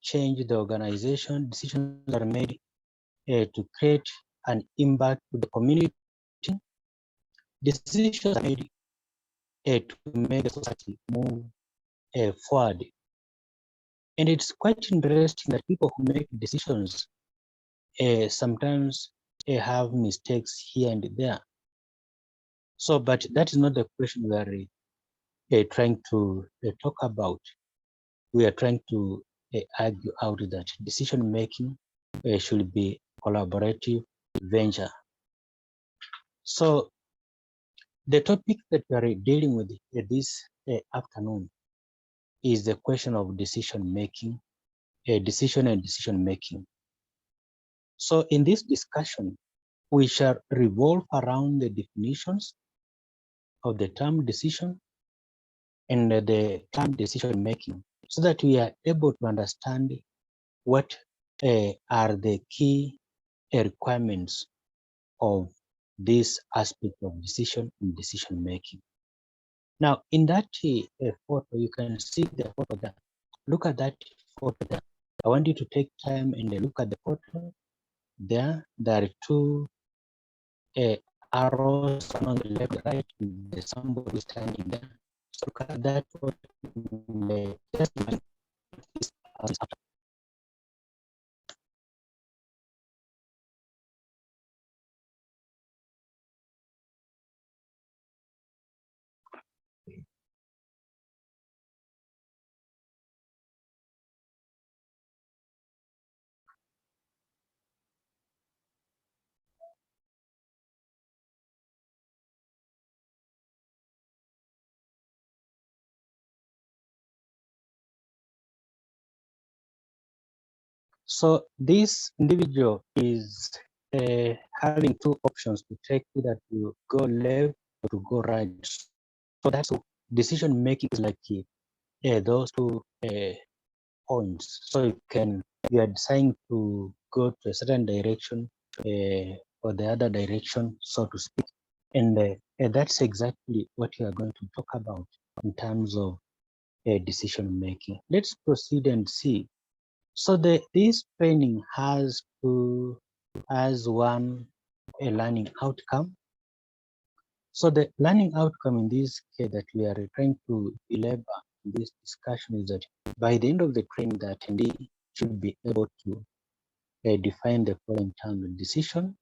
change the organization. Decisions are made to create an impact to the community. Decisions are made to make the society move forward. And it's quite interesting that people who make decisions sometimes have mistakes here and there. So, but that is not the question we are trying to talk about. We are trying to argue out that decision making should be collaborative venture. So the topic that we are dealing with this afternoon is the question of decision making, decision and decision making. So in this discussion, we shall revolve around the definitions of the term decision and the term decision making, so that we are able to understand what are the key requirements of this aspect of decision and decision making. Now, in that photo, you can see the photo there. Look at that photo there. I want you to take time and look at the photo there. There are two arrows on the left, right. There's somebody standing there. So look at that photo. So this individual is having two options to take, either to go left or to go right. So that's decision making is like those two points. So you are deciding to go to a certain direction or the other direction, so to speak. And that's exactly what you are going to talk about in terms of decision making. Let's proceed and see. So this training has one a learning outcome. So the learning outcome in this case that we are trying to belabor in this discussion is that by the end of the training, the attendee should be able to define the following term: decision,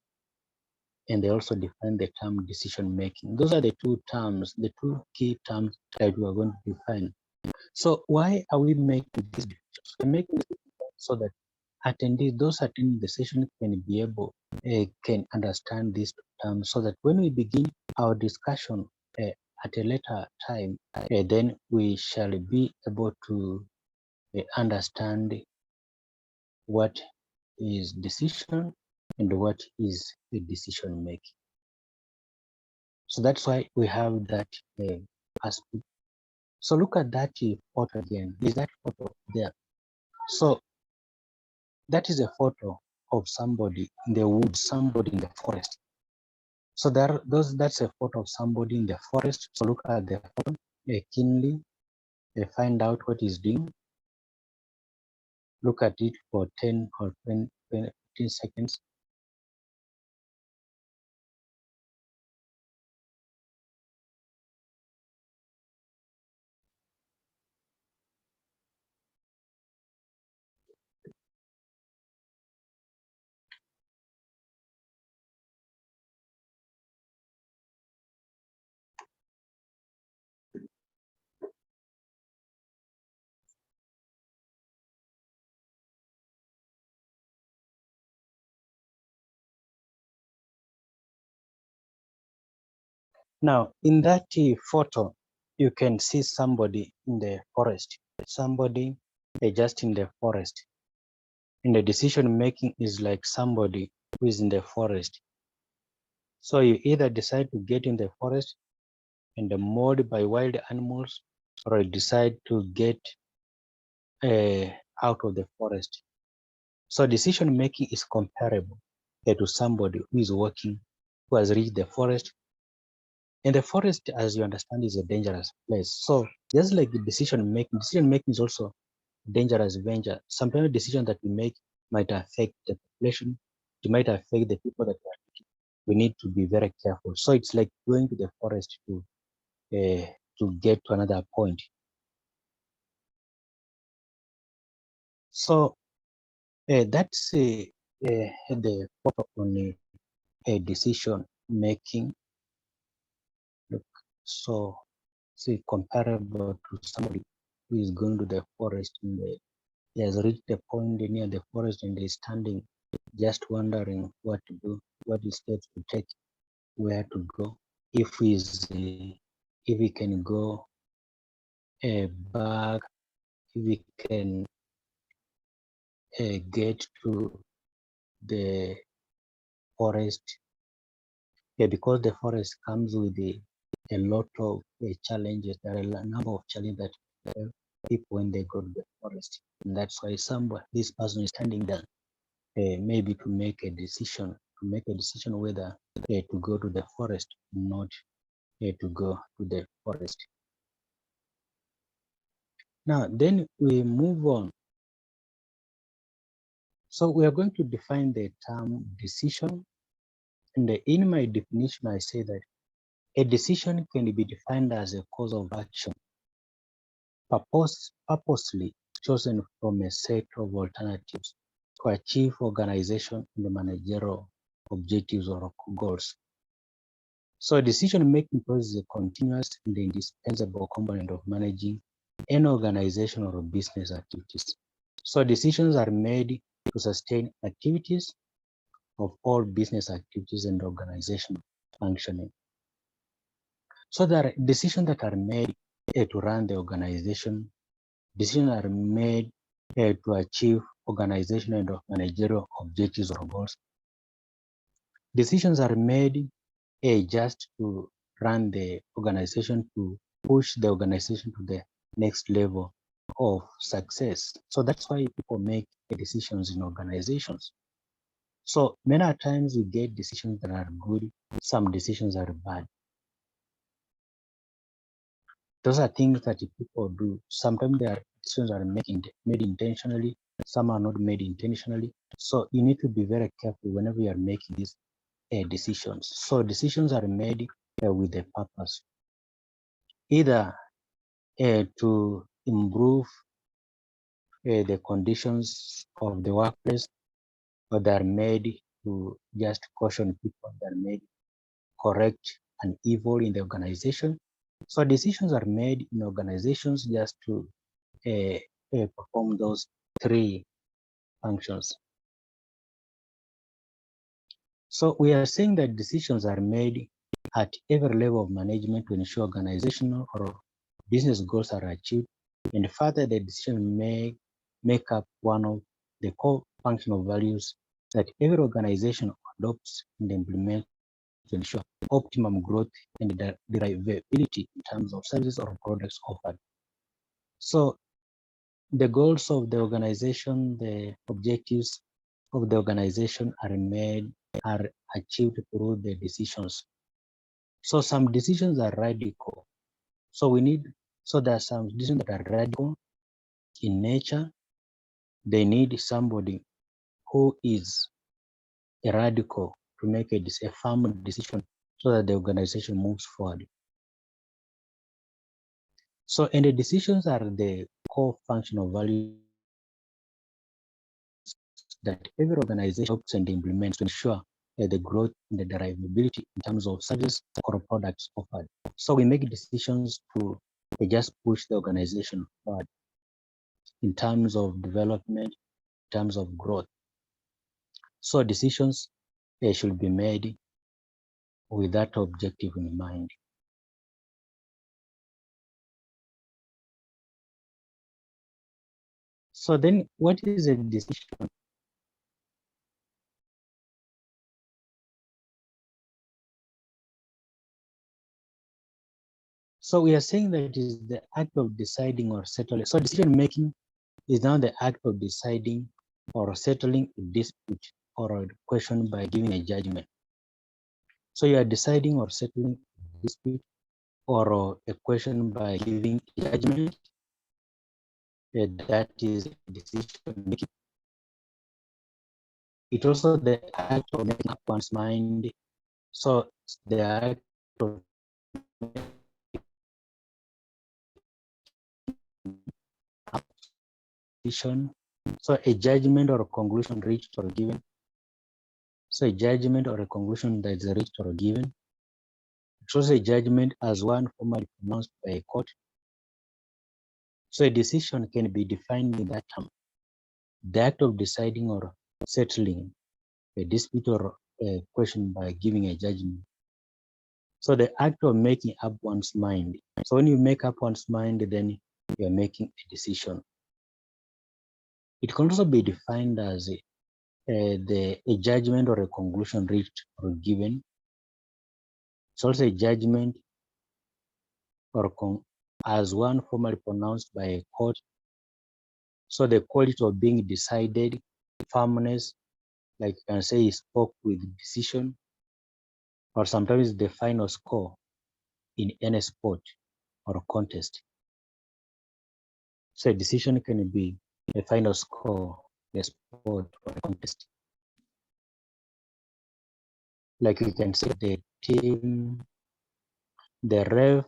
and they also define the term decision making. Those are the two terms, the two key terms that we are going to define. So why are we making this decision? We're making this so that attendees, those attending the session can be able, can understand these terms, so that when we begin our discussion at a later time, then we shall be able to understand what is decision and what is the decision making. So that's why we have that aspect. So look at that photo again. Is that photo there? So that is a photo of somebody in the woods, somebody in the forest. So that's a photo of somebody in the forest. So look at the photo keenly, find out what he's doing. Look at it for 10 or 20, 15 seconds. Now, in that photo, you can see somebody in the forest, somebody just in the forest. And the decision making is like somebody who is in the forest. So you either decide to get in the forest and mauled by wild animals, or you decide to get out of the forest. So decision making is comparable to somebody who is walking, who has reached the forest. And the forest, as you understand, is a dangerous place. So just like the decision making is also dangerous venture. Sometimes decisions that we make might affect the population, it might affect the people that we need to be very careful. So it's like going to the forest to get to another point. So that's the purpose on a decision making. Look, so see comparable to somebody who is going to the forest and he has reached the point near the forest and is standing, just wondering what to do, what steps to take, where to go, if he can go back, if he can get to the forest. Yeah, because the forest comes with a lot of challenges. There are a number of challenges that people when they go to the forest, and that's why this person is standing there, maybe to make a decision, whether to go to the forest or not to go to the forest. Now, then we move on. So we are going to define the term decision. And in my definition, I say that a decision can be defined as a course of action purposely chosen from a set of alternatives to achieve organization and managerial objectives or goals. So decision-making process is a continuous and indispensable component of managing an organization or business activities. So decisions are made to sustain activities of all business activities and organization functioning. So there are decisions that are made to run the organization. Decisions are made to achieve organizational and managerial objectives or goals. Decisions are made just to run the organization, to push the organization to the next level of success. So that's why people make decisions in organizations. So many times we get decisions that are good, some decisions are bad. Those are things that people do. Sometimes their decisions are made intentionally, some are not made intentionally. So you need to be very careful whenever you are making these decisions. So decisions are made with a purpose, either to improve the conditions of the workplace, or they are made to just caution people, they are made correct an evil in the organization. So decisions are made in organizations just to perform those three functions. So we are saying that decisions are made at every level of management to ensure organizational or business goals are achieved, and further the decision make up one of the core functional values that every organization adopts and implements to ensure optimum growth and derivability in terms of services or products offered. So the goals of the organization, the objectives of the organization are achieved through the decisions. So some decisions are radical. So there are some decisions that are radical in nature. They need somebody who is a radical to make a firm decision so that the organization moves forward. So, and the decisions are the core functional values that every organization adopts and implements to ensure the growth and the derivability in terms of services or products offered. So we make decisions to just push the organization forward in terms of development, in terms of growth. So decisions should be made with that objective in mind. So then what is a decision? So we are saying that it is the act of deciding or settling. So decision making is now the act of deciding or settling a dispute or a question by giving a judgment. So you are deciding or settling a dispute or a question by giving a judgment. that is decision making. It also the act of making up one's mind. So the act of decision. So a judgment or a conclusion reached or given. So a judgment or a conclusion that is reached or given. It's also a judgment as one formally pronounced by a court. So a decision can be defined in that term. The act of deciding or settling a dispute or a question by giving a judgment. So the act of making up one's mind. So when you make up one's mind, then you're making a decision. It can also be defined as a judgment or a conclusion reached or given. It's also a judgment or as one formally pronounced by a court. So the quality of being decided, firmness, like you can say he spoke with decision, or sometimes the final score in any sport or contest. So a decision can be a final score in a sport or a contest. Like you can say the team, the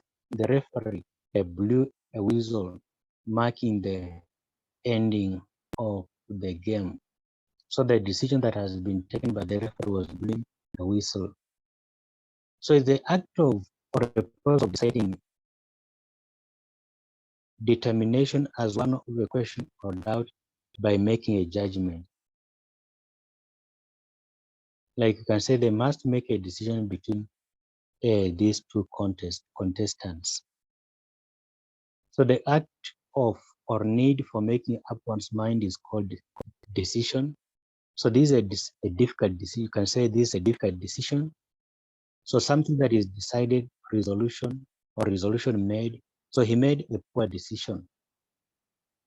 referee blew a whistle, marking the ending of the game. So the decision that has been taken by the referee was blowing the whistle. So it's the act of or the process of deciding determination as one of a question or doubt by making a judgment. Like you can say they must make a decision between these two contestants. So the act of or need for making up one's mind is called decision. So this is a difficult decision. You can say this is a difficult decision. So something that is decided, resolution made. So he made a poor decision.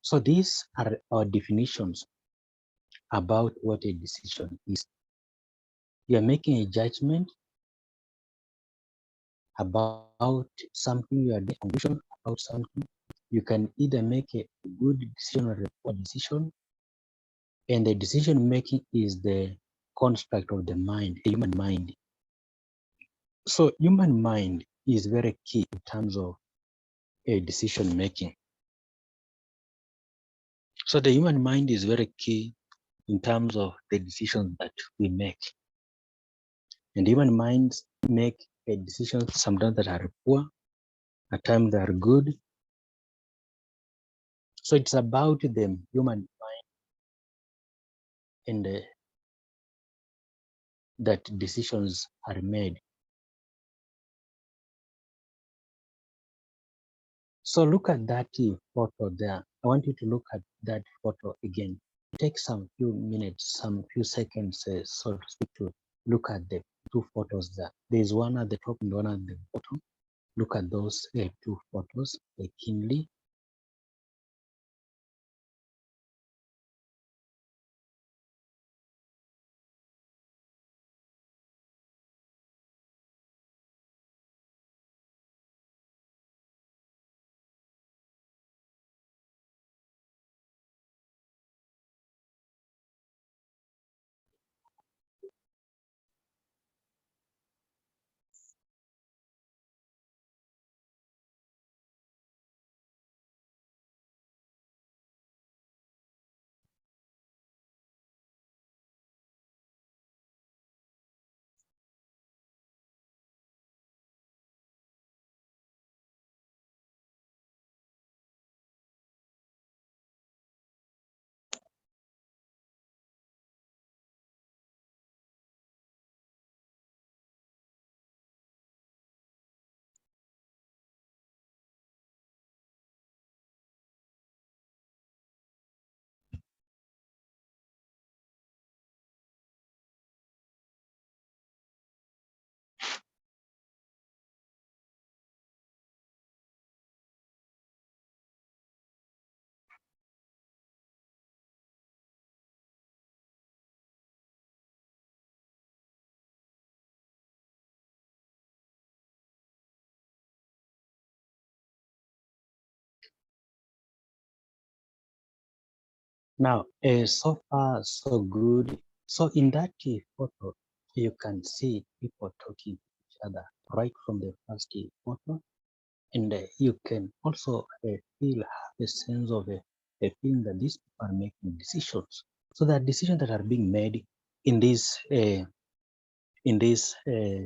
So these are our definitions about what a decision is. You are making a judgment about something, you are the conclusion about something. You can either make a good decision or a poor decision. And the decision making is the construct of the mind, the human mind. So human mind is very key in terms of a decision making. So the human mind is very key in terms of the decisions that we make. And human minds make a decisions sometimes that are poor, at times that are good. So it's about the human mind and that decisions are made. So look at that photo there. I want you to look at that photo again. Take some few minutes, some few seconds, so to speak, to look at the two photos there. There's one at the top and one at the bottom. Look at those two photos keenly. Now, so far, so good. So in that photo, you can see people talking to each other right from the first photo. And you can also feel, have a sense of a feeling that these people are making decisions. So there are decisions that are being made in this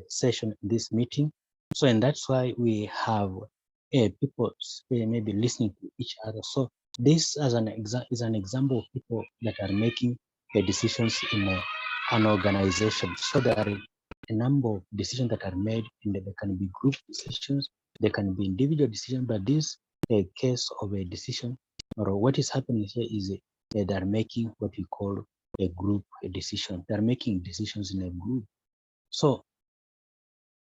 session, in this meeting. So, and that's why we have people maybe listening to each other. So this as is an example of people that are making decisions in an organization. So there are a number of decisions that are made, and there can be group decisions, there can be individual decisions, but this case of a decision, or what is happening here is they are making what we call a group decision. They are making decisions in a group. So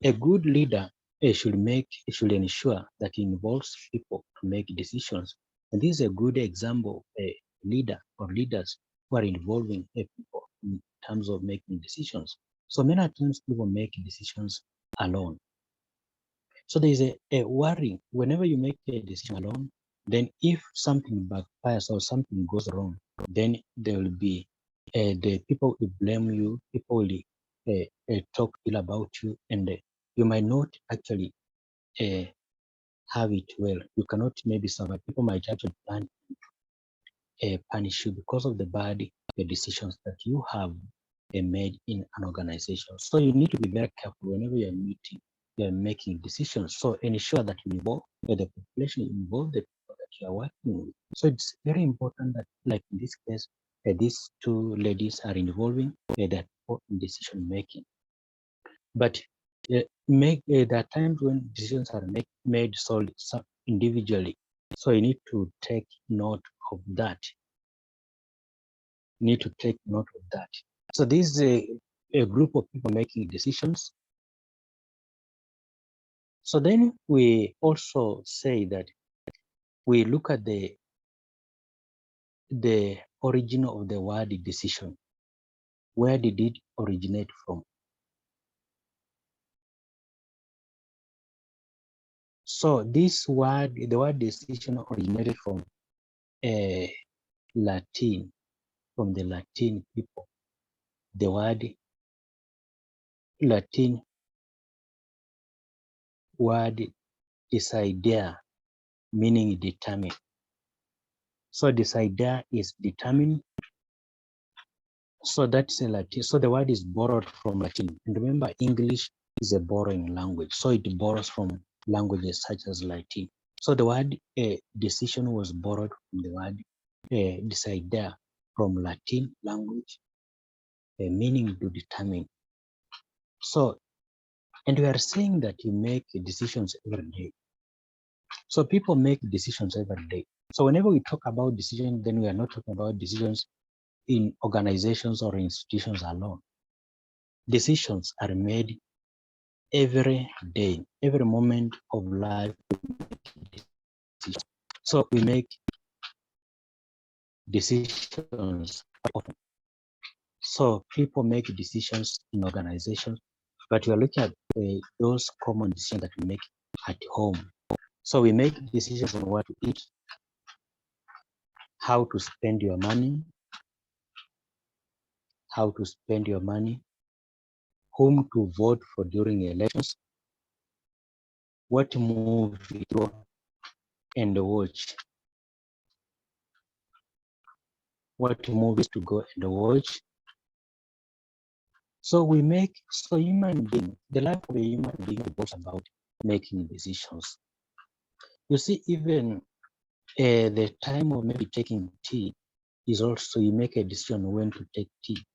a good leader should ensure that he involves people to make decisions. And this is a good example of a leader or leaders who are involving people in terms of making decisions. So many times people make decisions alone. So there is a worry whenever you make a decision alone, then if something backfires or something goes wrong, then there will be the people will blame you, people will talk ill about you, and you might not actually uh, have it well. You cannot maybe survive. People might actually plan punish you because of the bad decisions that you have made in an organization. So you need to be very careful whenever you're meeting, you're making decisions. So ensure that you involve the population, you involve the people that you are working with. So it's very important that, like in this case, these two ladies are involving that decision making. But there are times when decisions are made solely individually. So you need to take note of that. You need to take note of that. So this is a group of people making decisions. So then we also say that we look at the origin of the word decision. Where did it originate from? So this word, the word decision originated from Latin, from the Latin people. The word Latin word decidere, meaning determine. So decidere is determine. So that's a Latin. So the word is borrowed from Latin. And remember, English is a borrowing language. So it borrows from languages such as Latin. So the word decision was borrowed from the word decidere from Latin language, meaning to determine. So, and we are saying that you make decisions every day. So people make decisions every day. So whenever we talk about decisions, then we are not talking about decisions in organizations or institutions alone. Decisions are made every day, every moment of life. So we make decisions often. So people make decisions in organizations, but we are looking at those common decisions that we make at home. So we make decisions on what to eat, how to spend your money, whom to vote for during elections, what movie to go and watch, what movies to go and watch. So human being, the life of a human being is about making decisions. You see, even the time of maybe taking tea is also, you make a decision when to take tea.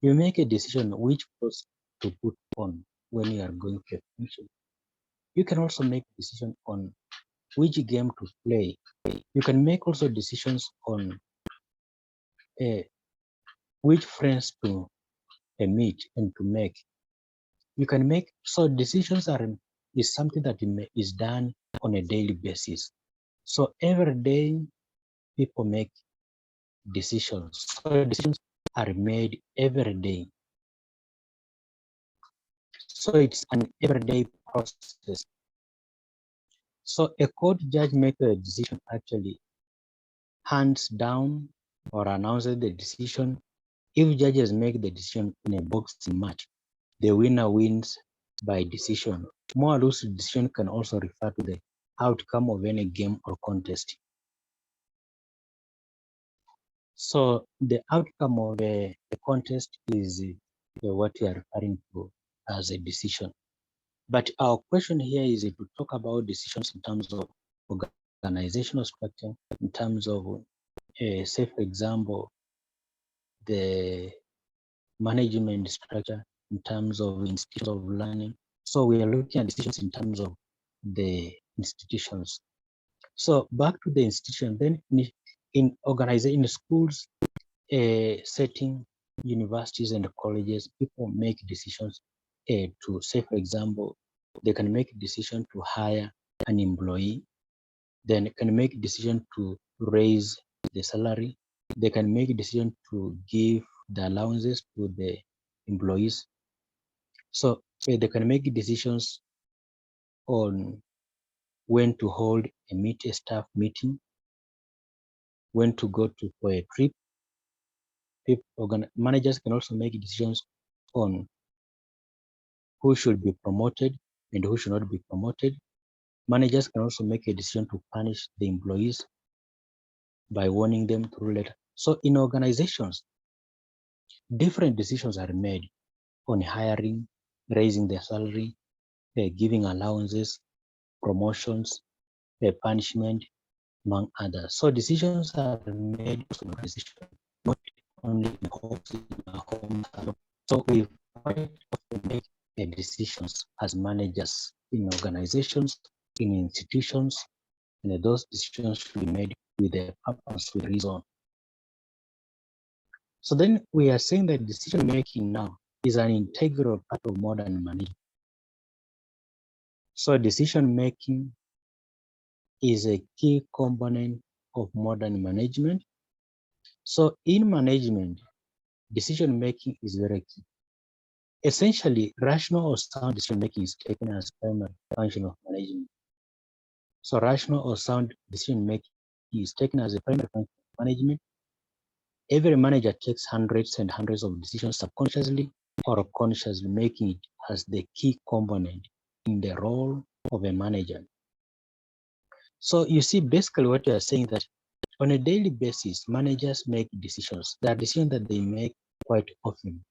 You make a decision which clothes to put on when you are going to a function. You can also make a decision on which game to play. You can make also decisions on which friends to meet and to make. You can make, so decisions is something that is done on a daily basis. So every day people make decisions. So decisions are made every day. So it's an everyday process. So a court judge makes a decision actually hands down or announces the decision. If judges make the decision in a boxing match, the winner wins by decision. More loose decision can also refer to the outcome of any game or contest. So the outcome of a contest is what we are referring to as a decision. But our question here is to talk about decisions in terms of organizational structure, in terms of, say, for example, the management structure, in terms of institutions of learning. So we are looking at decisions in terms of the institutions. So back to the institution, then in organization, in schools, setting, universities and colleges, people make decisions to, say, for example, they can make a decision to hire an employee, then can make a decision to raise the salary, they can make a decision to give the allowances to the employees. So they can make decisions on when to hold a staff meeting, when to go to for a trip. Managers can also make decisions on who should be promoted and who should not be promoted. Managers can also make a decision to punish the employees by warning them through letter. So in organizations, different decisions are made on hiring, raising their salary, giving allowances, promotions, punishment, among others. So decisions are made in organization, not only in homes. So we quite often make decisions as managers in organizations, in institutions, and those decisions should be made with a purpose, with reason. So then we are saying that decision making now is an integral part of modern management. So decision making is a key component of modern management. So in management, decision making is very key. Essentially, rational or sound decision making is taken as primary function of management. So rational or sound decision making is taken as a primary function of management. Every manager takes hundreds and hundreds of decisions subconsciously or consciously, making it as the key component in the role of a manager. So you see, basically what you are saying that on a daily basis, managers make decisions. There are decisions that they make quite often.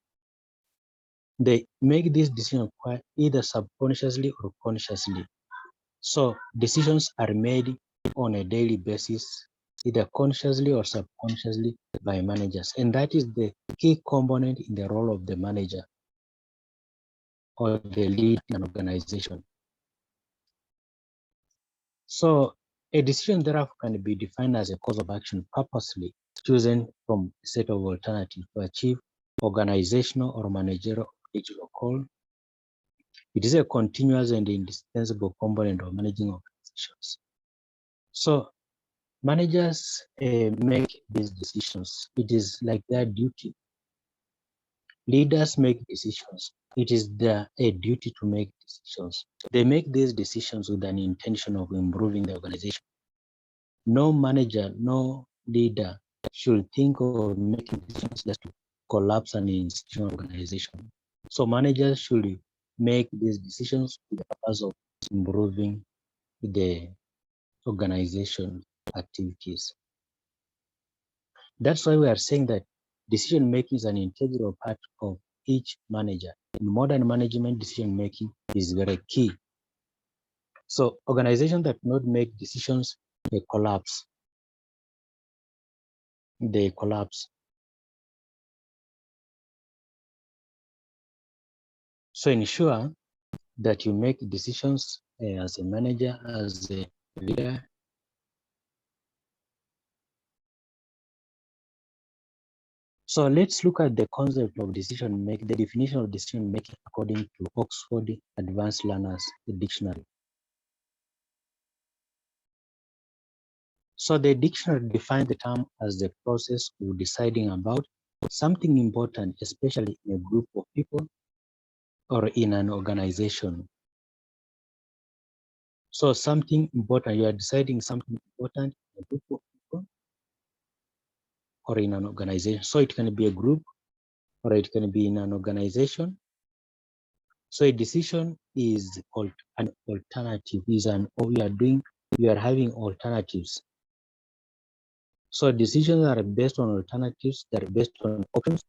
They make these decisions quite either subconsciously or consciously. So decisions are made on a daily basis, either consciously or subconsciously by managers. And that is the key component in the role of the manager or the lead in an organization. So a decision therefore can be defined as a course of action purposely chosen from a set of alternatives to achieve organizational or managerial or goal. It is a continuous and indispensable component of managing organizations. So managers make these decisions. It is like their duty. Leaders make decisions. It is their duty to make decisions. They make these decisions with an intention of improving the organization. No manager, no leader should think of making decisions just to collapse an institutional organization. So managers should make these decisions with the purpose of improving the organization activities. That's why we are saying that decision making is an integral part of each manager. In modern management, decision making is very key. So organizations that not make decisions, they collapse. They collapse. So ensure that you make decisions as a manager, as a leader. So let's look at the concept of decision making, the definition of decision making according to Oxford Advanced Learners Dictionary. So the dictionary defines the term as the process of deciding about something important, especially in a group of people or in an organization. So something important, you are deciding something important in a group of people or in an organization. So it can be a group or it can be in an organization. So a decision is an alternative, you are having alternatives. So decisions are based on alternatives, they're based on options.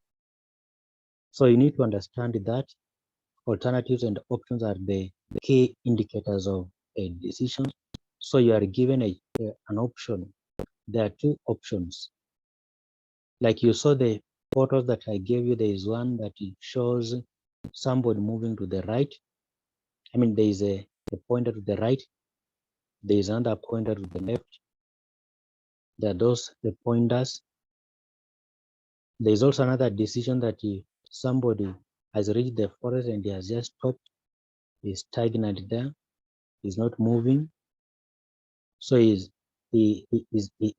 So you need to understand that alternatives and options are the key indicators of a decision. So you are given an option. There are two options. Like you saw the photos that I gave you, there is one that shows somebody moving to the right. I mean, there is a pointer to the right. There is another pointer to the left. There are the pointers. There is also another decision that somebody has reached the forest and he has just stopped. He's stagnant there. He's not moving. So he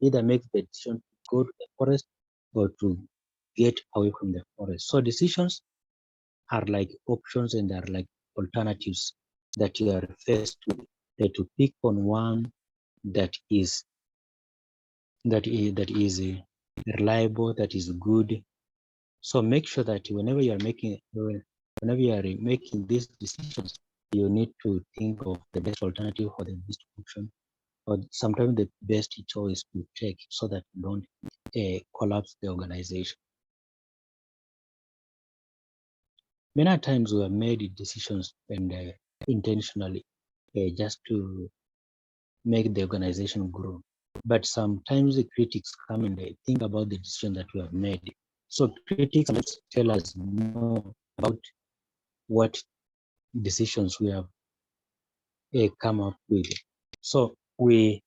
either makes the decision to go to the forest or to get away from the forest. So decisions are like options and are like alternatives that you are faced with. That to pick on one that is reliable, that is good. So make sure that whenever you are making these decisions, you need to think of the best alternative or the best option, or sometimes the best choice to take, so that you don't collapse the organization. Many times we have made decisions and intentionally just to make the organization grow. But sometimes the critics come and they think about the decision that we have made. So critics tell us more about what decisions we have come up with. So we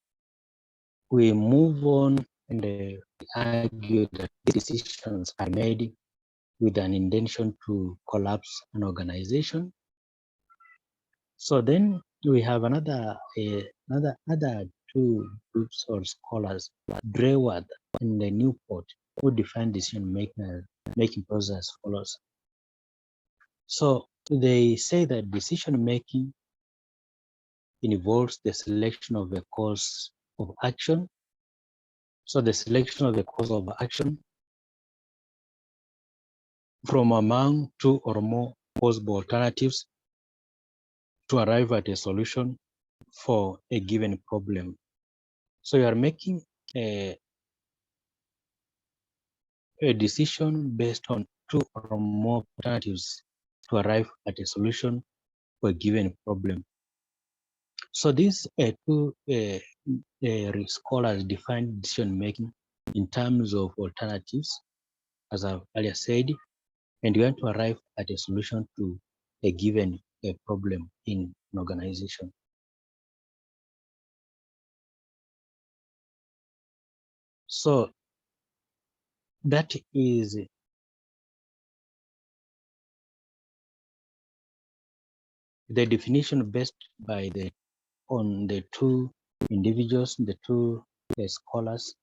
move on and argue that decisions are made with an intention to collapse an organization. So then we have other two groups or scholars, Dreward and Newport, who define decision making process as follows. So they say that decision making involves the selection of a course of action. So the selection of a course of action from among two or more possible alternatives to arrive at a solution for a given problem. So you are making a decision based on two or more alternatives to arrive at a solution for a given problem. So these two scholars define decision making in terms of alternatives, as I've earlier said, and you want to arrive at a solution to a given problem in an organization. So that is the definition based on the two individuals, the two scholars.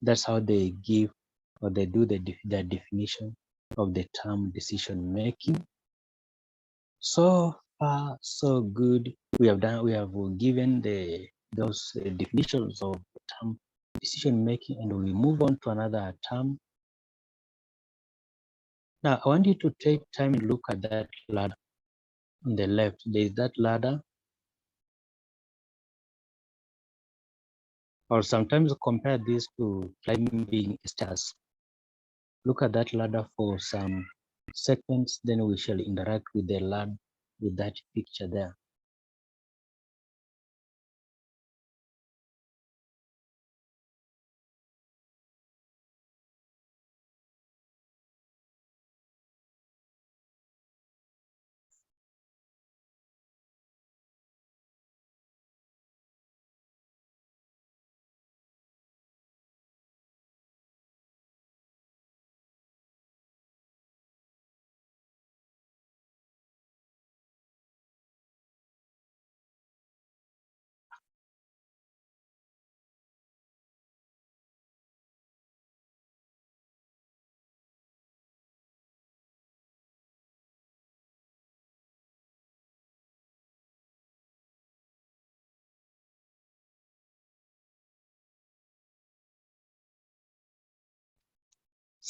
That's how they give or they do their definition of the term decision making. So far, so good. We have given those definitions of the term decision making, and we move on to another term. Now, I want you to take time and look at that ladder on the left. There is that ladder, or sometimes compare this to climbing stairs. Look at that ladder for some seconds, then we shall interact with the ladder with that picture there.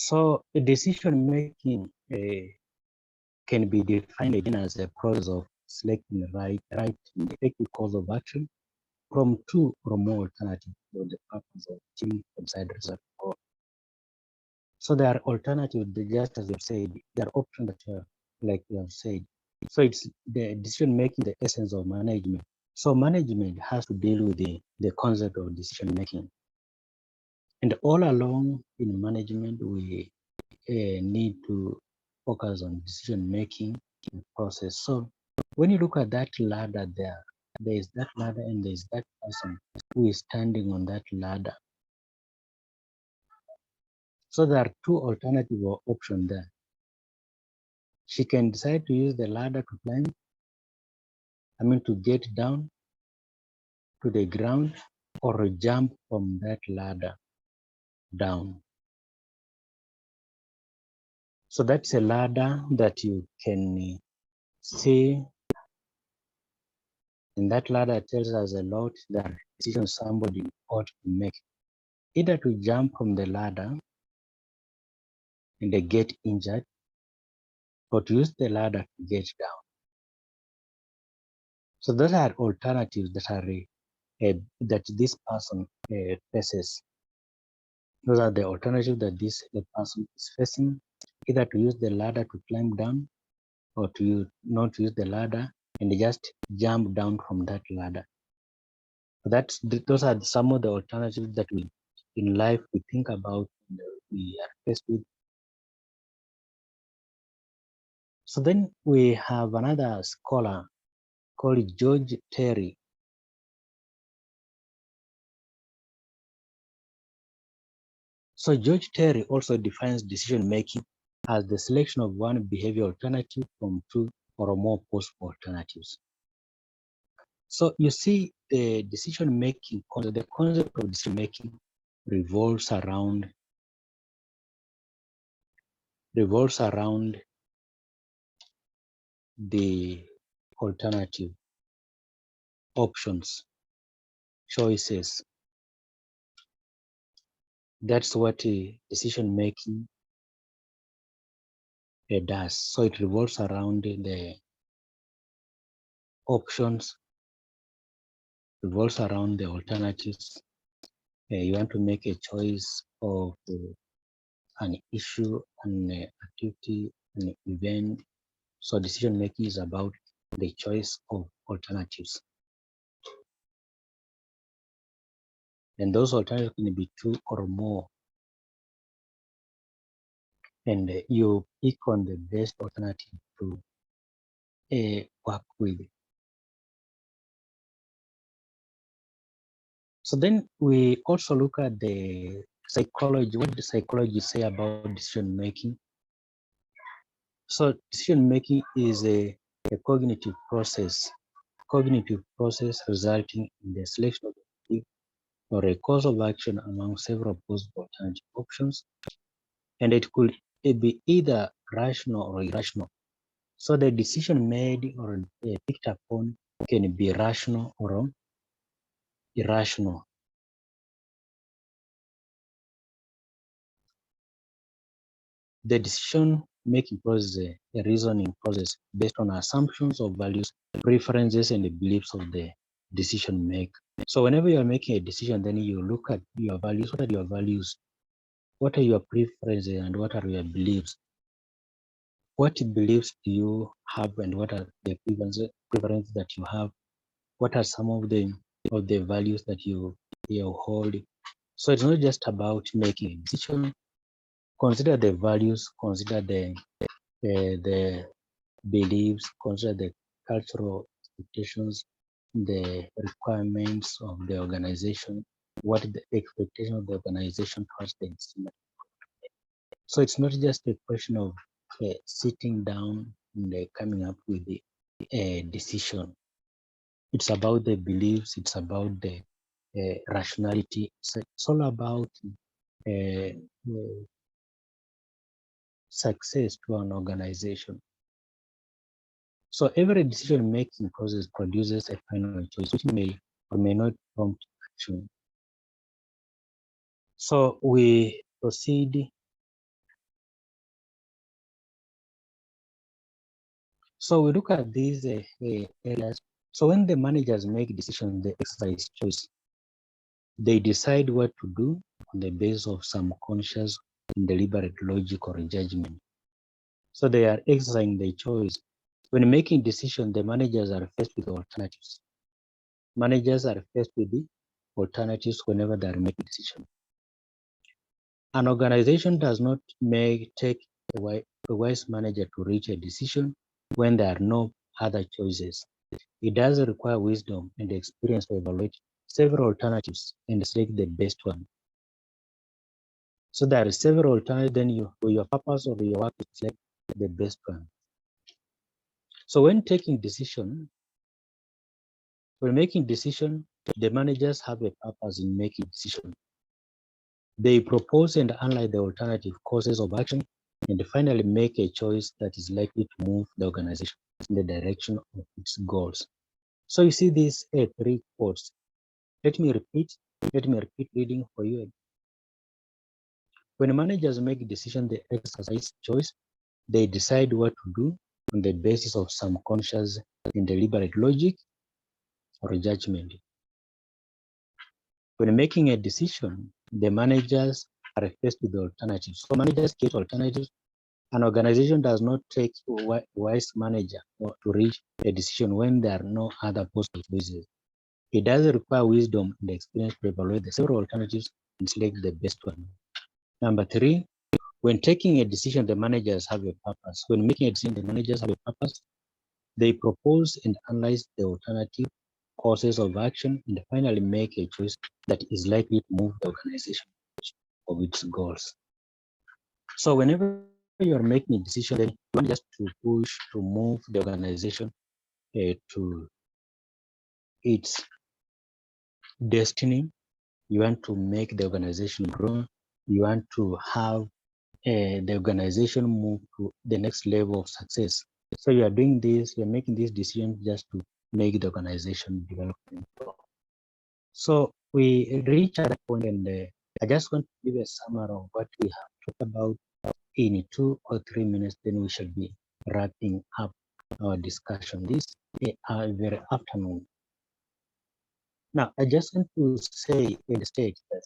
So decision making can be defined again as a process of selecting the right and effective course of action from two or more alternatives for the purpose of achieving the desired result. So there are alternatives, just as you said, there are options that are like you have said. So it's the decision making, the essence of management. So management has to deal with the concept of decision making. And all along in management, we need to focus on decision making process. So when you look at that ladder there is that ladder and there is that person who is standing on that ladder. So there are two alternative options there. She can decide to use the ladder to climb, to get down to the ground or jump from that ladder down. So that's a ladder that you can see. And that ladder tells us a lot that decision somebody ought to make. Either to jump from the ladder and they get injured, or to use the ladder to get down. So those are alternatives that are that this person faces. Those are the alternatives that the person is facing, either to use the ladder to climb down or to not use the ladder and just jump down from that ladder. Those are some of the alternatives that we in life we think about and we are faced with. So then we have another scholar called George Terry. So George Terry also defines decision making as the selection of one behavior alternative from two or more possible alternatives. So you see the decision making, the concept of decision making revolves around the alternative options, choices. That's what decision making does. So it revolves around the options, revolves around the alternatives. You want to make a choice of an issue, an activity, an event. So decision making is about the choice of alternatives. And those alternatives can be two or more. And you pick on the best alternative to work with. So then we also look at the psychology, what the psychology say about decision making. So decision making is a cognitive process resulting in the selection of a or a course of action among several possible alternative options, and it could be either rational or irrational. So the decision made or picked upon can be rational or irrational. The decision-making process is a reasoning process based on assumptions of values, preferences, and the beliefs of the decision maker. So whenever you are making a decision, then you look at your values. What are your values? What are your preferences and what are your beliefs? What beliefs do you have and what are the preferences that you have? What are some of the values that you hold? So it's not just about making a decision. Consider the values, consider the beliefs, consider the cultural expectations, the requirements of the organization, what the expectation of the organization towards the decision. So it's not just a question of sitting down and coming up with a decision. It's about the beliefs, it's about the rationality. It's all about success to an organization. So every decision-making process produces a final choice, which may or may not prompt action. So we proceed So we look at these areas. So when the managers make decisions, they exercise choice. They decide what to do on the basis of some conscious and deliberate logic or judgment. So they are exercising their choice. When making decisions, the managers are faced with alternatives. Managers are faced with the alternatives whenever they are making decisions. An organization does not take a wise manager to reach a decision when there are no other choices. It does require wisdom and experience to evaluate several alternatives and select the best one. So there are several alternatives, then for your purpose or your work, to select the best one. So when making decision, the managers have a purpose in making decision. They propose and analyze the alternative courses of action and finally make a choice that is likely to move the organization in the direction of its goals. So you see these three quotes. Let me repeat reading for you. When managers make decisions, they exercise choice. They decide what to do on the basis of some conscious and deliberate logic or judgment. When making a decision, the managers are faced with the alternatives. So managers get alternatives. An organization does not take a wise manager to reach a decision when there are no other possible choices. It does require wisdom and experience to evaluate the several alternatives and select the best one. Number three, when taking a decision, the managers have a purpose. When making a decision, the managers have a purpose. They propose and analyze the alternative courses of action and finally make a choice that is likely to move the organization of its goals. So whenever you're making a decision, then you want just to push to move the organization to its destiny. You want to make the organization grow. You want to have the organization move to the next level of success. So you are doing this, you're making this decision just to make the organization develop. So we reach at that point, and I just want to give a summary of what we have talked about in 2 or 3 minutes, then we shall be wrapping up our discussion this very afternoon. Now, I just want to say and state that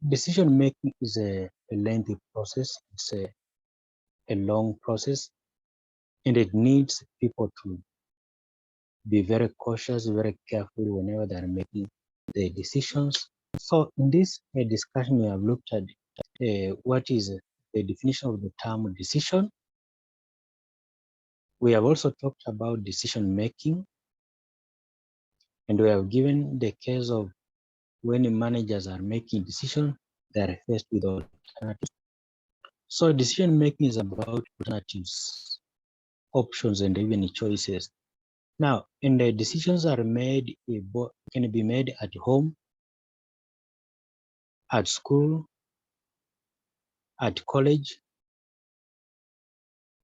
decision making is a lengthy process. It's a long process, and it needs people to be very cautious, very careful whenever they are making the decisions. So in this discussion, we have looked at what is the definition of the term decision. We have also talked about decision making, and we have given the case of when managers are making decisions, they are faced with alternatives. So decision making is about alternatives, options, and even choices. Now, and the decisions are made, can be made at home, at school, at college,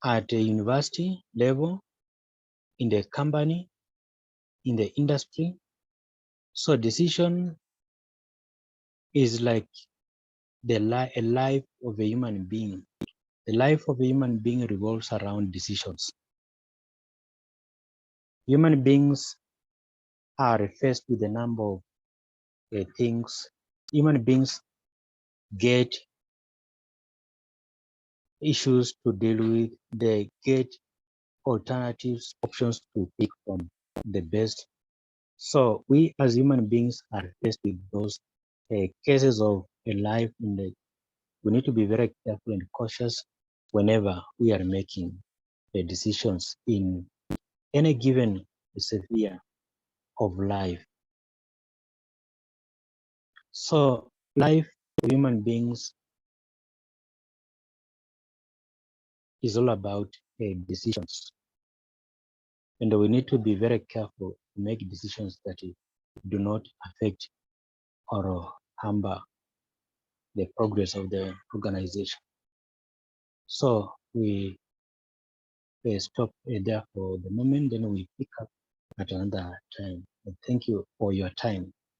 at a university level, in the company, in the industry. So decision is like a life of a human being. The life of a human being revolves around decisions. Human beings are faced with a number of things. Human beings get issues to deal with. They get alternatives, options to pick from the best. So we as human beings are faced with those cases of a life in the. We need to be very careful and cautious whenever we are making the decisions in any given sphere of life. So life for human beings is all about decisions. And we need to be very careful to make decisions that do not affect or hamper the progress of the organization. So we stop there for the moment, then we pick up at another time. And thank you for your time.